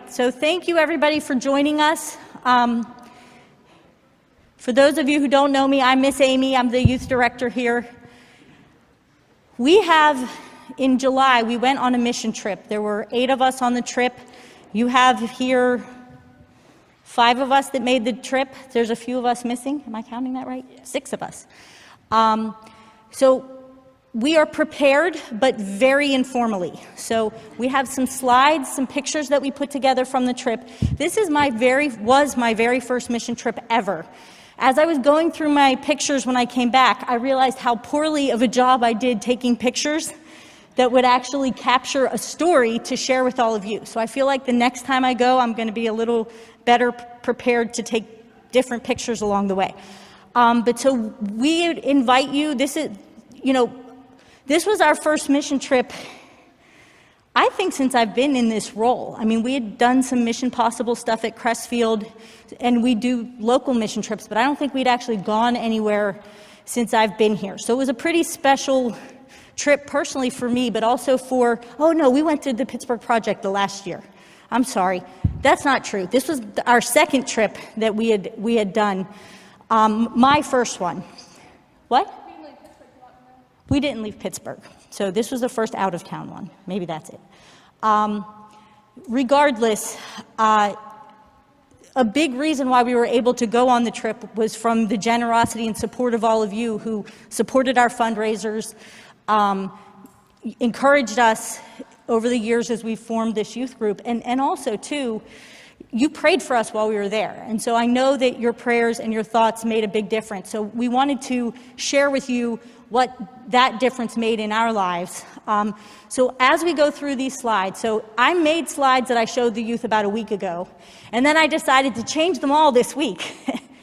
So thank you everybody for joining us. For those of you who don't know me, I'm Miss Amy. I'm the youth director here. In July, we went on a mission trip. There were 8 of us on the trip. You have here 5 of us that made the trip. There's a few of us missing. Am I counting that right? 6 of us. So we are prepared, but very informally. So we have some slides, some pictures that we put together from the trip. This was my very first mission trip ever. As I was going through my pictures when I came back, I realized how poorly of a job I did taking pictures that would actually capture a story to share with all of you. So I feel like the next time I go, I'm going to be a little better prepared to take different pictures along the way. But so we invite you, this was our first mission trip, I think, since I've been in this role. I mean, we had done some Mission Possible stuff at Crestfield, and we do local mission trips, but I don't think we'd actually gone anywhere since I've been here. So it was a pretty special trip personally for me, but also we went to the Pittsburgh Project the last year. I'm sorry, that's not true. This was our second trip that we had done. My first one. What? We didn't leave Pittsburgh, so this was the first out-of-town one. Maybe that's it. Regardless, a big reason why we were able to go on the trip was from the generosity and support of all of you who supported our fundraisers, encouraged us over the years as we formed this youth group, and also, too, you prayed for us while we were there. And so I know that your prayers and your thoughts made a big difference. So we wanted to share with you what that difference made in our lives. So as we go through these slides, so I made slides that I showed the youth about a week ago, and then I decided to change them all this week.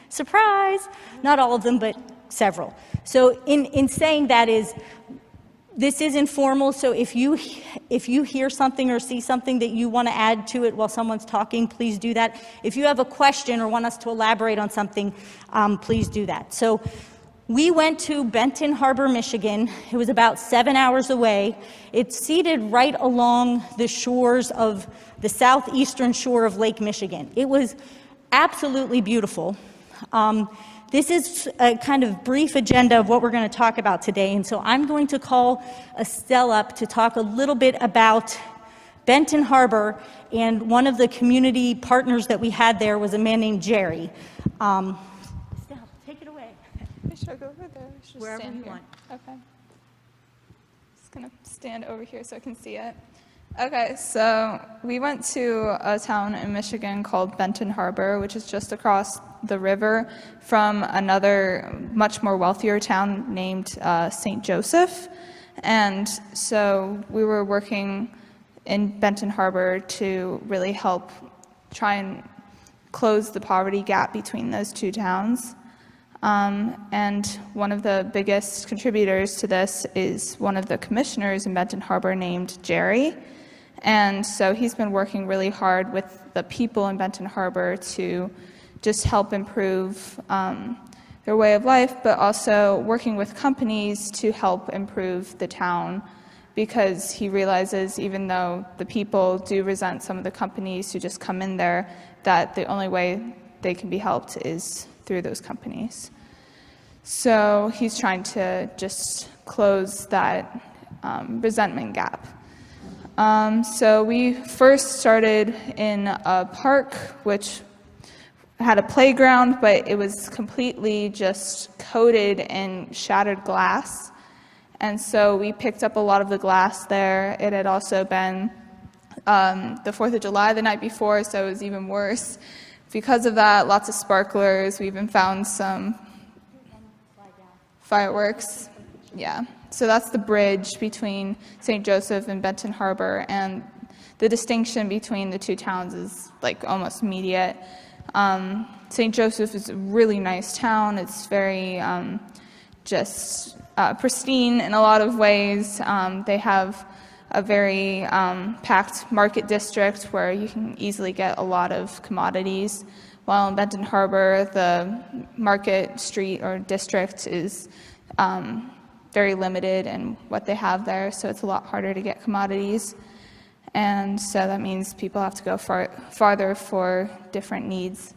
Surprise! Not all of them, but several. So in saying that this is informal, so if you hear something or see something that you want to add to it while someone's talking, please do that. If you have a question or want us to elaborate on something, please do that. So we went to Benton Harbor, Michigan. It was about 7 hours away. It's seated right along the shores of the southeastern shore of Lake Michigan. It was absolutely beautiful. This is a kind of brief agenda of what we're going to talk about today. And so I'm going to call Estelle up to talk a little bit about Benton Harbor, and one of the community partners that we had there was a man named Jerry. Estelle, take it away. Should I go over there? Should wherever you here? want. Okay. Just going to stand over here so I can see it. Okay, so we went to a town in Michigan called Benton Harbor, which is just across the river from another much more wealthier town named St. Joseph. And so we were working in Benton Harbor to really help try and close the poverty gap between those two towns. And one of the biggest contributors to this is one of the commissioners in Benton Harbor named Jerry. And so he's been working really hard with the people in Benton Harbor to just help improve their way of life, but also working with companies to help improve the town, because he realizes even though the people do resent some of the companies who just come in there, that the only way they can be helped is through those companies. So he's trying to just close that resentment gap. So we first started in a park, which had a playground, but it was completely just coated in shattered glass. And so we picked up a lot of the glass there. It had also been the 4th of July the night before, so it was even worse. Because of that, lots of sparklers. We even found some fireworks. Yeah. So that's the bridge between St. Joseph and Benton Harbor, and the distinction between the two towns is like almost immediate. St. Joseph is a really nice town. It's very pristine in a lot of ways. They have a very packed market district where you can easily get a lot of commodities, while in Benton Harbor, the market street or district is very limited in what they have there, so it's a lot harder to get commodities. and so that means people have to go farther for different needs.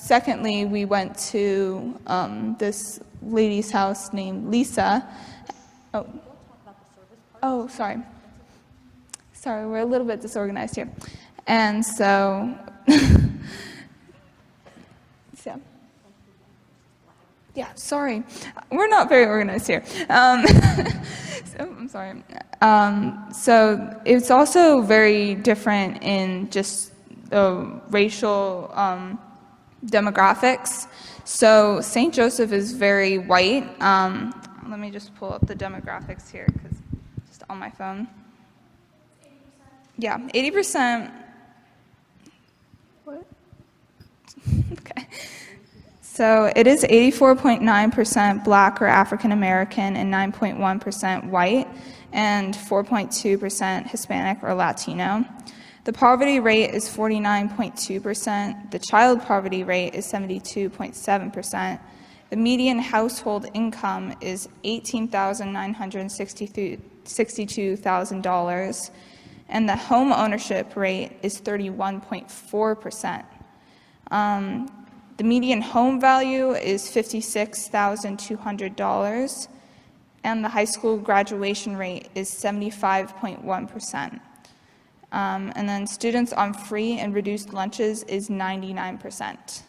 Secondly, we went to this lady's house named Lisa. Oh, sorry. Sorry, we're a little bit disorganized here. And so, sorry. We're not very organized here. I'm sorry. So it's also very different in just racial demographics. So St. Joseph is very white. Let me just pull up the demographics here because just on my phone. 80%? Yeah, 80%. What? Okay. So it is 84.9% Black or African American and 9.1% white and 4.2% Hispanic or Latino. The poverty rate is 49.2%. The child poverty rate is 72.7%. The median household income is $18,962,000, and the home ownership rate is 31.4%. The median home value is $56,200, and the high school graduation rate is 75.1%. And then students on free and reduced lunches is 99%.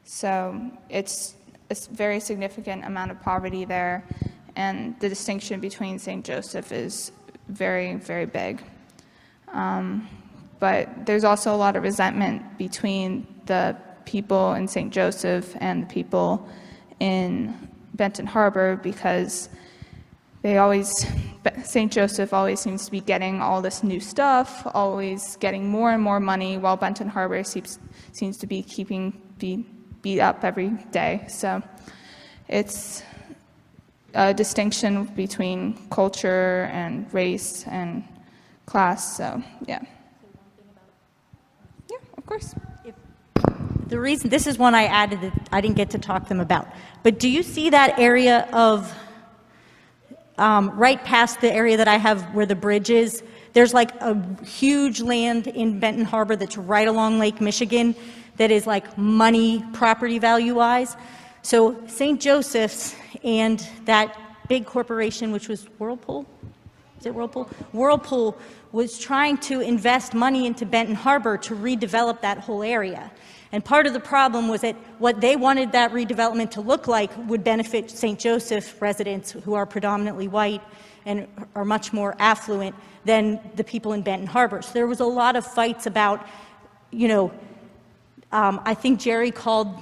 So it's a very significant amount of poverty there, and the distinction between St. Joseph is very, very big. But there's also a lot of resentment between the people in St. Joseph and the people in Benton Harbor because St. Joseph always seems to be getting all this new stuff, always getting more and more money, while Benton Harbor seems to be beat up every day. So it's a distinction between culture and race and class. So yeah, of course. The reason, this is one I added that I didn't get to talk to them about, but do you see that area of, right past the area that I have where the bridge is, there's like a huge land in Benton Harbor that's right along Lake Michigan that is like money property value-wise. So St. Joseph's and that big corporation, which was Whirlpool, is it Whirlpool? Whirlpool was trying to invest money into Benton Harbor to redevelop that whole area. And part of the problem was that what they wanted that redevelopment to look like would benefit St. Joseph residents who are predominantly white and are much more affluent than the people in Benton Harbor. So there was a lot of fights about, I think Jerry called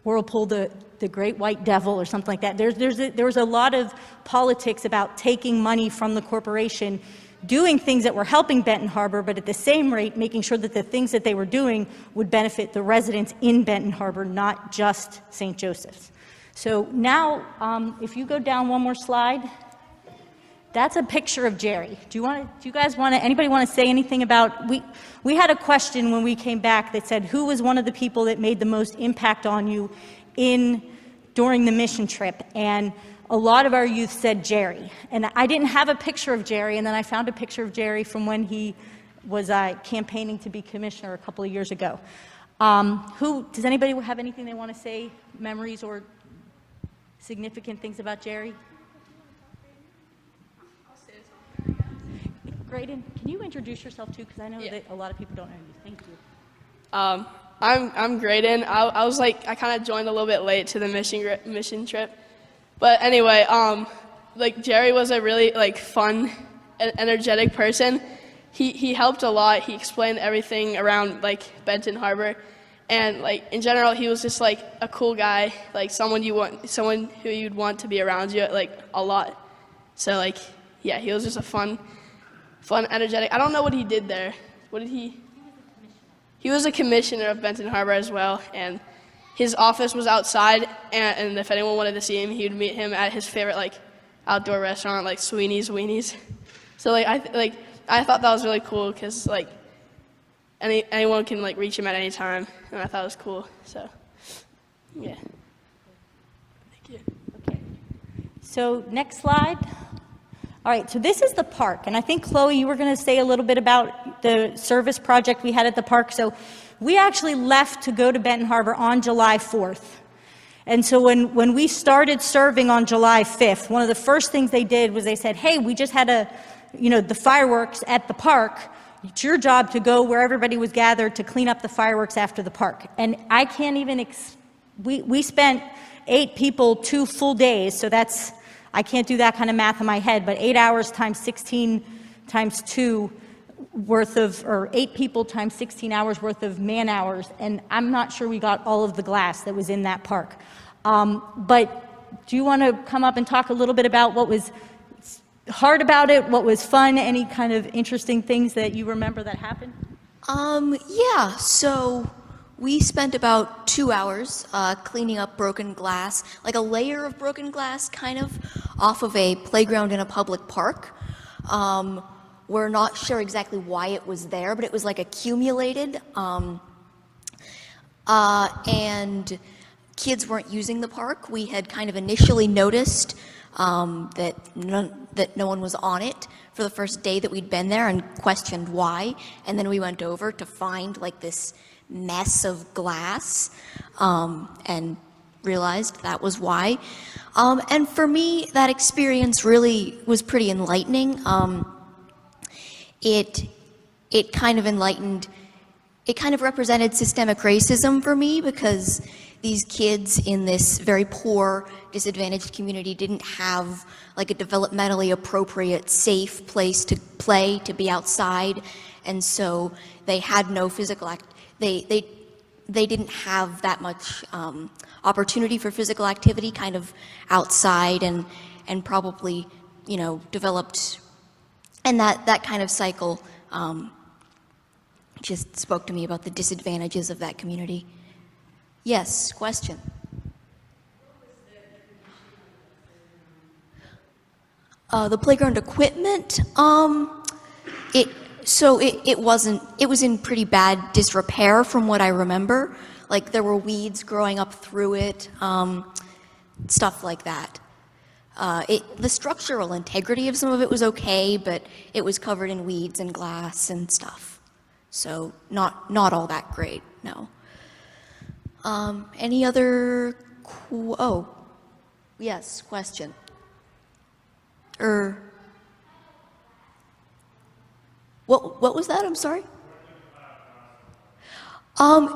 Whirlpool the great white devil or something like that. There was a lot of politics about taking money from the corporation, doing things that were helping Benton Harbor, but at the same rate, making sure that the things that they were doing would benefit the residents in Benton Harbor, not just St. Joseph's. So now, if you go down one more slide, that's a picture of Jerry. Anybody want to say anything about, we had a question when we came back that said, who was one of the people that made the most impact on you during the mission trip? And a lot of our youth said Jerry. And I didn't have a picture of Jerry, and then I found a picture of Jerry from when he was campaigning to be commissioner a couple of years ago. Does anybody have anything they want to say, memories or significant things about Jerry? Graydon, can you introduce yourself too? Because I know that a lot of people don't know you. Thank you. I'm Graydon. I kind of joined a little bit late to the mission trip. But anyway, Jerry was a really fun, energetic person. He helped a lot. He explained everything around Benton Harbor, and in general, he was just a cool guy, someone who you'd want to be around you a lot. So he was just a fun, energetic. I don't know what he did there. What did he? He was a commissioner of Benton Harbor as well, and his office was outside, and if anyone wanted to see him, he would meet him at his favorite outdoor restaurant, Sweeney's Weenies. So I thought that was really cool because anyone can reach him at any time, and I thought it was cool. So yeah, thank you. Okay. So next slide. All right, so this is the park, and I think, Chloe, you were going to say a little bit about the service project we had at the park. So we actually left to go to Benton Harbor on July 4th. And so when we started serving on July 5th, one of the first things they did was they said, hey, we just had the fireworks at the park. It's your job to go where everybody was gathered to clean up the fireworks after the park. And I can't even, we spent 8 people 2 full days, so that's, I can't do that kind of math in my head, but 8 hours times 16 times 2 worth of, or 8 people times 16 hours worth of man hours, and I'm not sure we got all of the glass that was in that park. But do you want to come up and talk a little bit about what was hard about it, what was fun, any kind of interesting things that you remember that happened? Yeah, so we spent about 2 hours cleaning up broken glass, like a layer of broken glass, kind of, off of a playground in a public park. We're not sure exactly why it was there, but it was like accumulated. And kids weren't using the park. We had kind of initially noticed that no one was on it for the first day that we'd been there and questioned why. And then we went over to find like this mess of glass and realized that was why. And for me, that experience really was pretty enlightening. It kind of enlightened, it kind of represented systemic racism for me, because these kids in this very poor, disadvantaged community didn't have like a developmentally appropriate, safe place to play, to be outside, and so they had no physical they didn't have that much opportunity for physical activity kind of outside, and probably, developed, and that kind of cycle just spoke to me about the disadvantages of that community. Yes, question. The playground equipment, it was in pretty bad disrepair from what I remember. Like there were weeds growing up through it, stuff like that. The structural integrity of some of it was okay, but it was covered in weeds and glass and stuff. So not all that great, no. Any other, oh, yes, question. What was that? I'm sorry?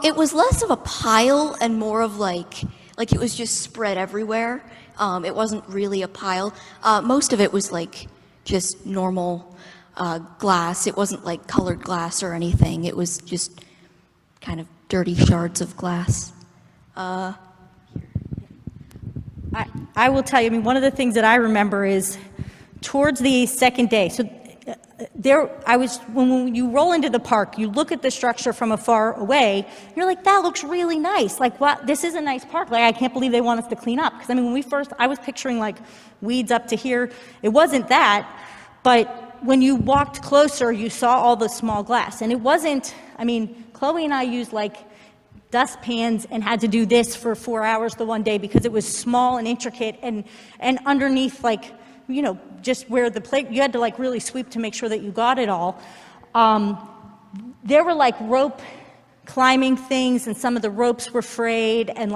It was less of a pile and more of like it was just spread everywhere. It wasn't really a pile. Most of it was like just normal glass. It wasn't like colored glass or anything. It was just kind of dirty shards of glass. I will tell you, one of the things that I remember is towards the second day, so when you roll into the park, you look at the structure from afar away, you're like, that looks really nice. Like, what? This is a nice park. Like, I can't believe they want us to clean up. Because, when I was picturing like weeds up to here. It wasn't that, but when you walked closer, you saw all the small glass. And it wasn't, Chloe and I used like dustpans and had to do this for 4 hours the one day because it was small and intricate, and underneath, like, just where you had to like really sweep to make sure that you got it all. There were like rope climbing things, and some of the ropes were frayed, and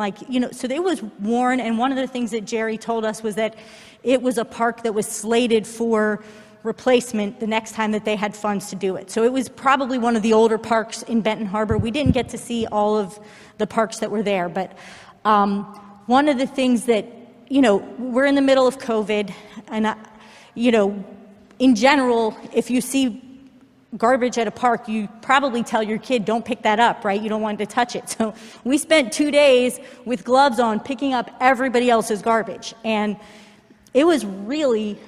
so it was worn. And one of the things that Jerry told us was that it was a park that was slated for replacement the next time that they had funds to do it. So it was probably one of the older parks in Benton Harbor. We didn't get to see all of the parks that were there, but one of the things that, we're in the middle of COVID, and, in general, if you see garbage at a park, you probably tell your kid, don't pick that up, right? You don't want to touch it. So we spent 2 days with gloves on picking up everybody else's garbage, and it was really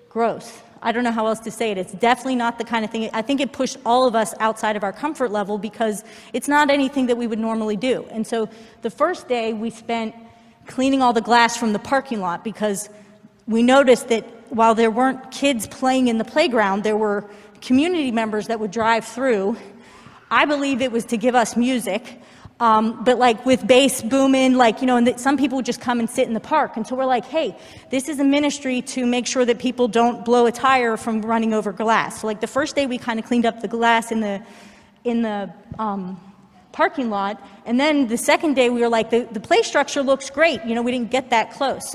gross. I don't know how else to say it. It's definitely not the kind of thing, I think it pushed all of us outside of our comfort level because it's not anything that we would normally do. And so the first day we spent cleaning all the glass from the parking lot, because we noticed that while there weren't kids playing in the playground, there were community members that would drive through. I believe it was to give us music. But like with bass booming, like, you know, and some people would just come and sit in the park. And so we're like, hey, this is a ministry to make sure that people don't blow a tire from running over glass. So like the first day we kind of cleaned up the glass in the parking lot. And then the second day we were like, the play structure looks great. You know, we didn't get that close.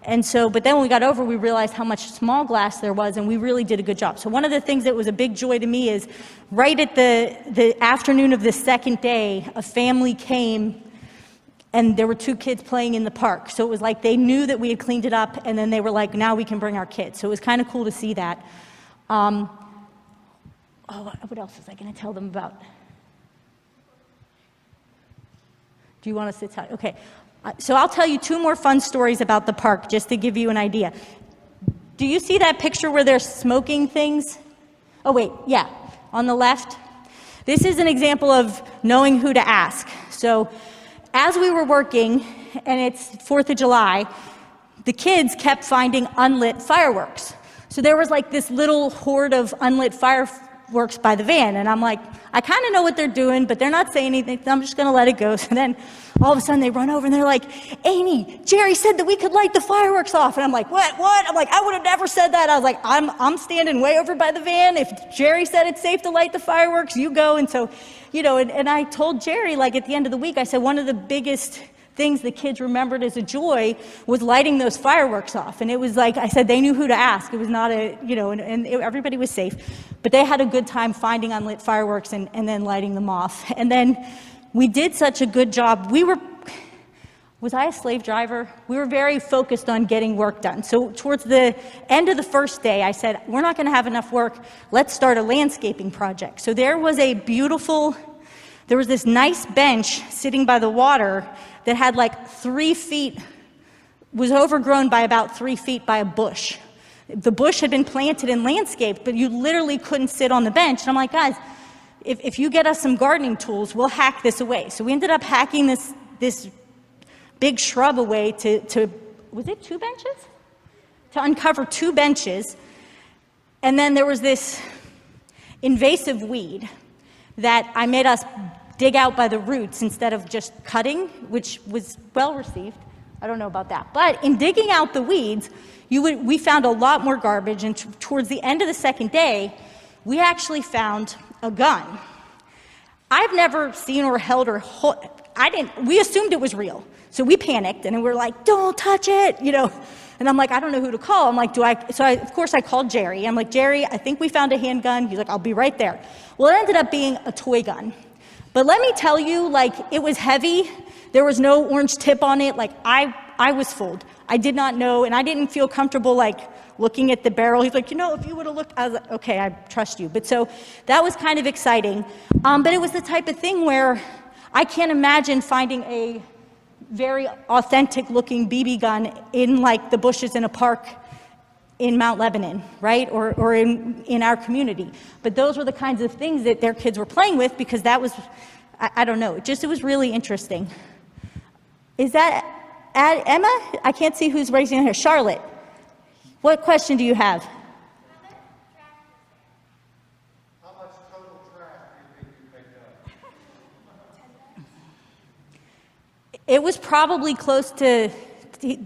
And so, but then when we got over, we realized how much small glass there was, and we really did a good job. So one of the things that was a big joy to me is right at the afternoon of the second day, a family came, and there were 2 kids playing in the park. So it was like they knew that we had cleaned it up, and then they were like, now we can bring our kids. So it was kind of cool to see that. What else was I going to tell them about? Do you want us to tell? Okay. So I'll tell you 2 more fun stories about the park, just to give you an idea. Do you see that picture where they're smoking things? Oh, wait, yeah, on the left. This is an example of knowing who to ask. So as we were working, and it's 4th of July, the kids kept finding unlit fireworks. So there was like this little horde of unlit fireworks by the van, and I'm like, I kind of know what they're doing, but they're not saying anything, so I'm just going to let it go. So then all of a sudden they run over and they're like, Amy, Jerry said that we could light the fireworks off. And I'm like, what? I'm like, I would have never said that. I was like, I'm standing way over by the van. If Jerry said it's safe to light the fireworks, you go. And so, you know, and I told Jerry, like at the end of the week, I said, one of the biggest things the kids remembered as a joy was lighting those fireworks off. And it was like, I said, they knew who to ask. It was not a, you know, everybody was safe. But they had a good time finding unlit fireworks and then lighting them off. And then we did such a good job. Was I a slave driver? We were very focused on getting work done. So towards the end of the first day, I said, we're not going to have enough work. Let's start a landscaping project. So there was this nice bench sitting by the water that had like 3 feet, was overgrown by about 3 feet by a bush. The bush had been planted and landscaped, but you literally couldn't sit on the bench. And I'm like, guys, if you get us some gardening tools, we'll hack this away. So we ended up hacking this big shrub away to was it 2 benches? To uncover 2 benches. And then there was this invasive weed that I made us dig out by the roots instead of just cutting, which was well received. I don't know about that. But in digging out the weeds, we found a lot more garbage, and towards the end of the second day, we actually found a gun. I've never seen or held we assumed it was real. So we panicked, and we were like, don't touch it, you know. And I'm like, I don't know who to call. I'm like, of course I called Jerry. I'm like, Jerry, I think we found a handgun. He's like, I'll be right there. Well, it ended up being a toy gun. But let me tell you, like, it was heavy. There was no orange tip on it. Like, I was fooled. I did not know, and I didn't feel comfortable, like, looking at the barrel. He's like, you know, if you would have looked, I was like, okay, I trust you. But so that was kind of exciting. But it was the type of thing where I can't imagine finding a very authentic looking BB gun in like the bushes in a park in Mount Lebanon, right? Or in our community. But those were the kinds of things that their kids were playing with, because that was, I don't know, it was really interesting. Is that Emma? I can't see who's raising her hand. Charlotte, what question do you have? How much total trash do you think you picked up? It was probably close to,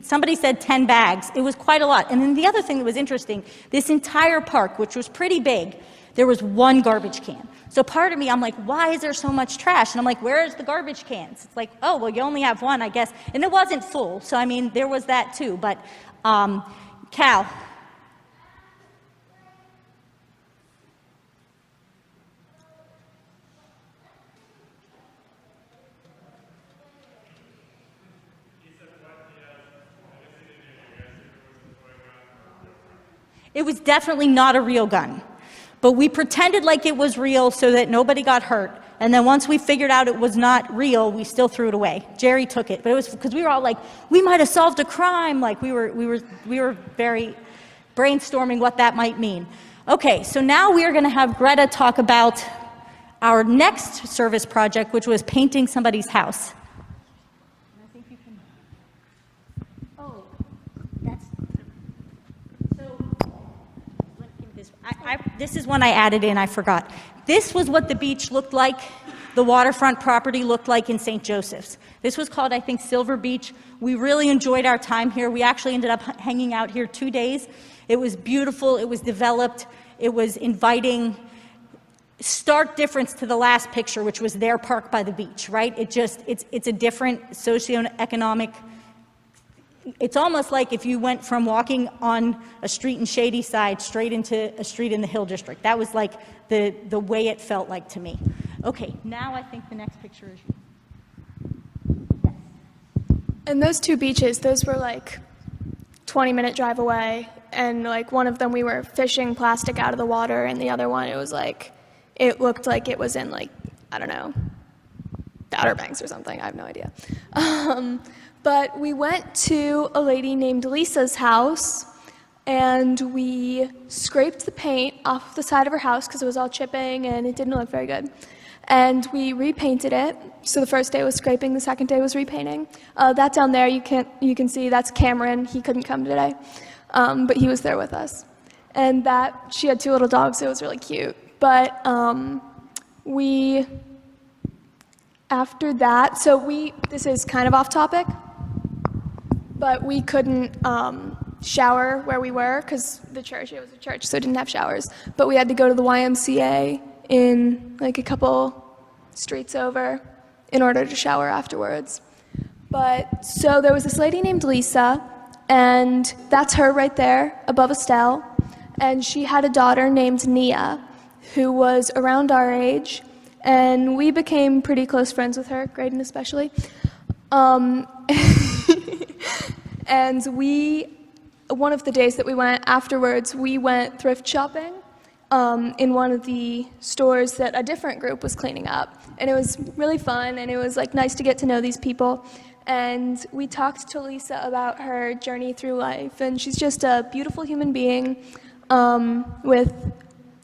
somebody said 10 bags. It was quite a lot. And then the other thing that was interesting, this entire park, which was pretty big, there was 1 garbage can. So part of me, I'm like, why is there so much trash? And I'm like, where's the garbage cans? It's like, oh, well, you only have 1, I guess. And it wasn't full. So, I mean, there was that too. But, Cal. It was definitely not a real gun. But we pretended like it was real so that nobody got hurt. And then once we figured out it was not real, we still threw it away. Jerry took it, but it was because we were all like, we might have solved a crime. Like we were very brainstorming what that might mean. Okay, so now we are going to have Greta talk about our next service project, which was painting somebody's house. I think you can. Oh, that's. So, this is one I added in, I forgot. This was what the beach looked like the waterfront property looked like in St. Joseph's. This was called, I think, Silver Beach. We really enjoyed our time here. We actually ended up hanging out here 2 days. It was beautiful, it was developed, it was inviting. Stark difference to the last picture, which was their park by the beach, right? It's a different socioeconomic. It's almost like if you went from walking on a street in Shadyside straight into a street in the Hill District. That was like the way it felt like to me. Okay, now I think the next picture is you. And those two beaches, those were like 20-minute drive away, and like one of them we were fishing plastic out of the water, and the other one it looked like it was in like, I don't know, the Outer Banks or something, I have no idea. But we went to a lady named Lisa's house, and we scraped the paint off the side of her house because it was all chipping and it didn't look very good. And we repainted it. So the first day was scraping, the second day was repainting. That down there, you can see that's Cameron. He couldn't come today, but he was there with us. And she had 2 little dogs, so it was really cute. But after that, this is kind of off topic, but we couldn't shower where we were because it was a church, so it didn't have showers. But we had to go to the YMCA in like a couple streets over in order to shower afterwards. But so there was this lady named Lisa, and that's her right there above Estelle, and she had a daughter named Nia who was around our age, and we became pretty close friends with her, Graydon especially. And one of the days that we went afterwards, we went thrift shopping in one of the stores that a different group was cleaning up. And it was really fun, and it was like nice to get to know these people. And we talked to Lisa about her journey through life, and she's just a beautiful human being with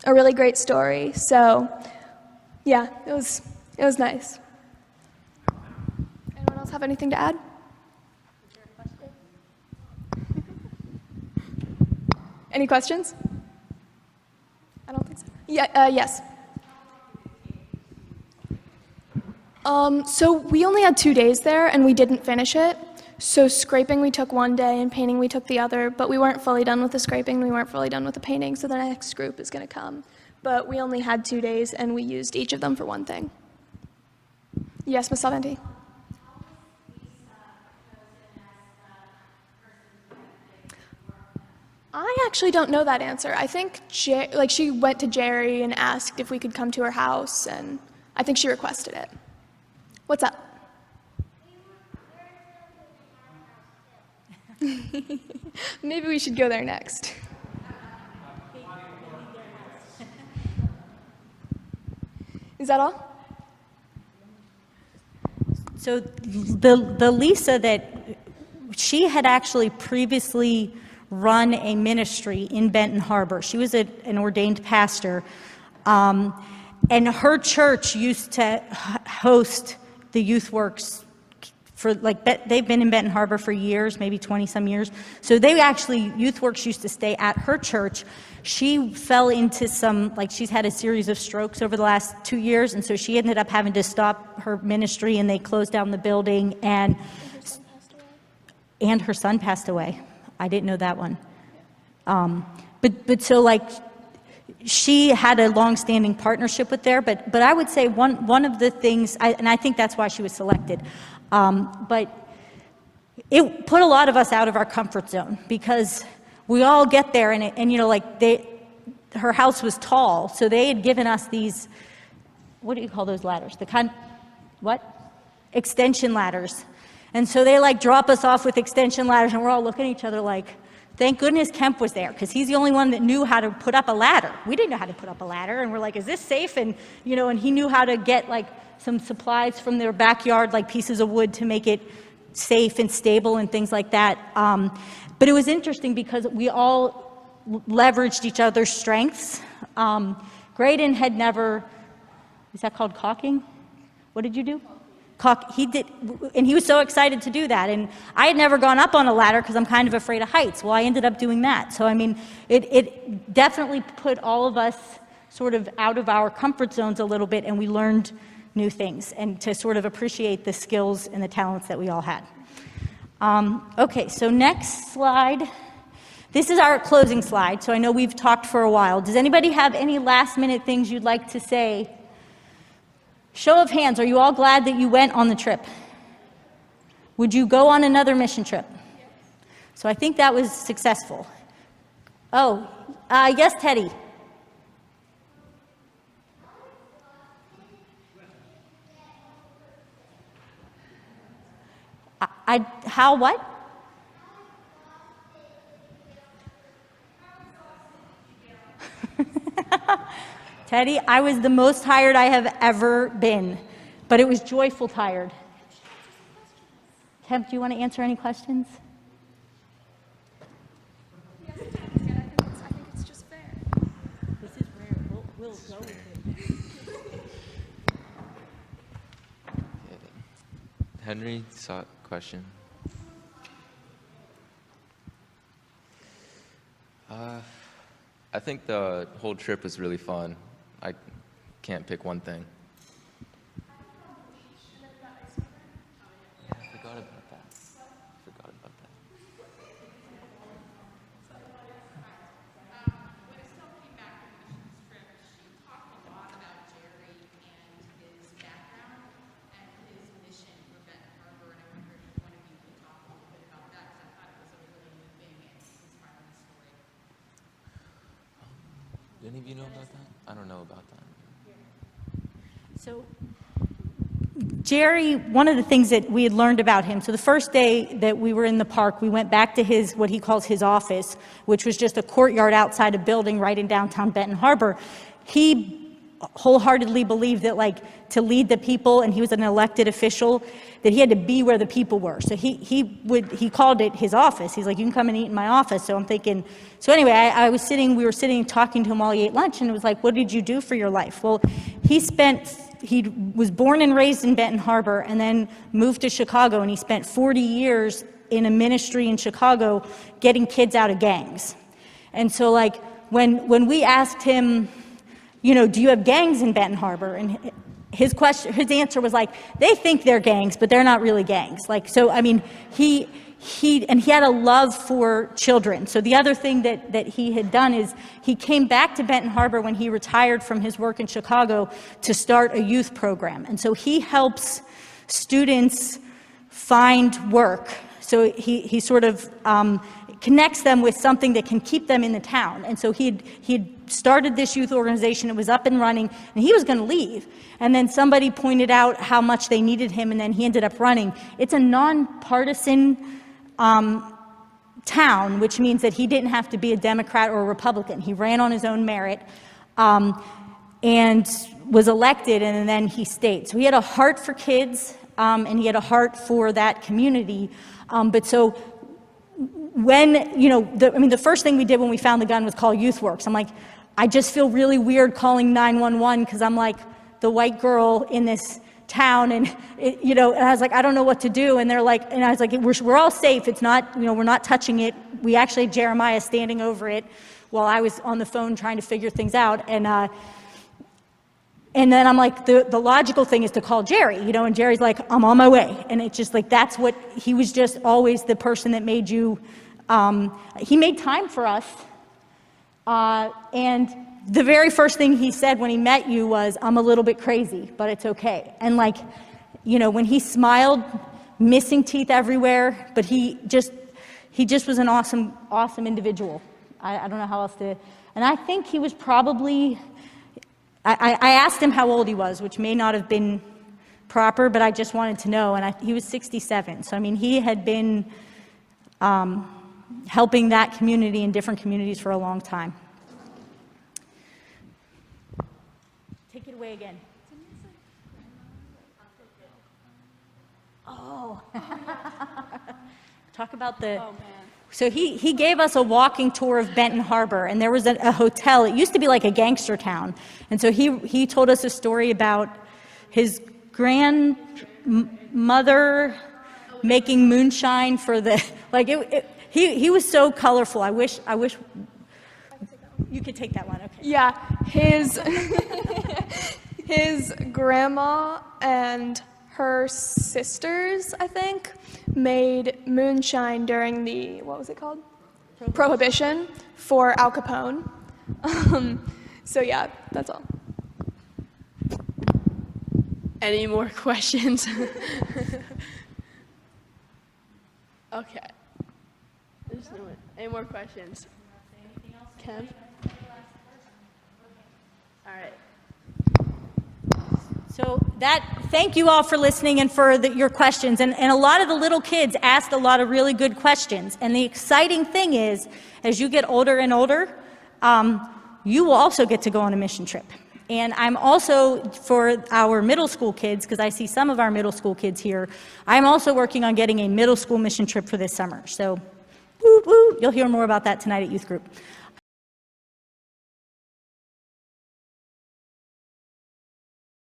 a really great story. So yeah, it was nice. Anyone else have anything to add? Any questions? I don't think so. Yeah, yes. So we only had 2 days there, and we didn't finish it. So scraping we took one day, and painting we took the other, but we weren't fully done with the scraping, we weren't fully done with the painting, so the next group is going to come. But we only had 2 days, and we used each of them for one thing. Yes, Ms. Salvanti? I actually don't know that answer. I think she went to Jerry and asked if we could come to her house, and I think she requested it. What's up? Maybe we should go there next. Is that all? So the Lisa she had actually previously run a ministry in Benton Harbor. She was an ordained pastor, and her church used to host the Youth Works for they've been in Benton Harbor for years, maybe 20 some years. So Youth Works used to stay at her church. She fell into she's had a series of strokes over the last 2 years, and so she ended up having to stop her ministry, and they closed down the building, and her son passed away. I didn't know that one. But so she had a long-standing partnership with there, but I would say one of the things, and I think that's why she was selected, but it put a lot of us out of our comfort zone because we all get there and her house was tall, so they had given us these, what do you call those ladders? Extension ladders. And so they drop us off with extension ladders, and we're all looking at each other like, thank goodness Kemp was there, because he's the only one that knew how to put up a ladder. We didn't know how to put up a ladder, and we're like, is this safe? And and he knew how to get some supplies from their backyard, like pieces of wood, to make it safe and stable and things like that. But it was interesting because we all leveraged each other's strengths. Graydon had never, is that called caulking? What did you do? He did, and he was so excited to do that. And I had never gone up on a ladder because I'm kind of afraid of heights. Well, I ended up doing that. So, it definitely put all of us sort of out of our comfort zones a little bit, and we learned new things and to sort of appreciate the skills and the talents that we all had. Okay, so next slide. This is our closing slide, so I know we've talked for a while. Does anybody have any last minute things you'd like to say? Show of hands, are you all glad that you went on the trip? Would you go on another mission trip? So I think that was successful. Oh, yes, Teddy. How what? Teddy, I was the most tired I have ever been, but it was joyful tired. Kemp, do you want to answer any questions? Yes, I think it's just fair. This is rare. We'll go with it. Henry sought question. I think the whole trip was really fun. I can't pick one thing. I forgot about that. Do any of you know about that? I don't know about that. So, Jerry, one of the things that we had learned about him, so the first day that we were in the park, we went back to his, what he calls his office, which was just a courtyard outside a building right in downtown Benton Harbor. He wholeheartedly believed that, like, to lead the people, and he was an elected official, that he had to be where the people were. So he called it his office. He's like, you can come and eat in my office. So I'm thinking, so anyway, we were sitting talking to him while he ate lunch, and it was like, what did you do for your life? Well, he was born and raised in Benton Harbor and then moved to Chicago, and he spent 40 years in a ministry in Chicago getting kids out of gangs. And so, like, when we asked him, you know, do you have gangs in Benton Harbor? And his answer was like, they think they're gangs, but they're not really gangs. Like, so, I mean, he had a love for children. So the other thing that he had done is he came back to Benton Harbor when he retired from his work in Chicago to start a youth program. And so he helps students find work. So he sort of connects them with something that can keep them in the town. And so he had started this youth organization. It was up and running, and he was going to leave. And then somebody pointed out how much they needed him, and then he ended up running. It's a nonpartisan town, which means that he didn't have to be a Democrat or a Republican. He ran on his own merit and was elected, and then he stayed. So he had a heart for kids, and he had a heart for that community. But so when, you know, the first thing we did when we found the gun was call YouthWorks. I'm like, I just feel really weird calling 911 because I'm like the white girl in this town, and and I was like, I don't know what to do. And they're like, and I was like, we're all safe. It's not, we're not touching it. We actually had Jeremiah standing over it while I was on the phone trying to figure things out. And then I'm like, the logical thing is to call Jerry, and Jerry's like, I'm on my way. And it's just like, that's what, he was just always the person that made you, he made time for us. And the very first thing he said when he met you was, I'm a little bit crazy, but it's okay. And like, when he smiled, missing teeth everywhere, but he just was an awesome, awesome individual. I don't know how else to, and I think he was probably, I asked him how old he was, which may not have been proper, but I just wanted to know, and he was 67. So, I mean, he had been helping that community and different communities for a long time. Take it away again. Oh. Talk about the... Oh, man. So he gave us a walking tour of Benton Harbor, and there was a hotel. It used to be like a gangster town. And so he told us a story about his grandmother making moonshine for the, like, he was so colorful. I wish you could take that one. Okay. Yeah, his His grandma and her sisters, I think, made moonshine during the, what was it called? Prohibition for Al Capone. So yeah, that's all. Any more questions? Okay. Any more questions? Kev? All right. So thank you all for listening and for your questions. And a lot of the little kids asked a lot of really good questions. And the exciting thing is, as you get older and older, you will also get to go on a mission trip. And I'm also, for our middle school kids, because I see some of our middle school kids here, I'm also working on getting a middle school mission trip for this summer. So, woo, woo, you'll hear more about that tonight at youth group.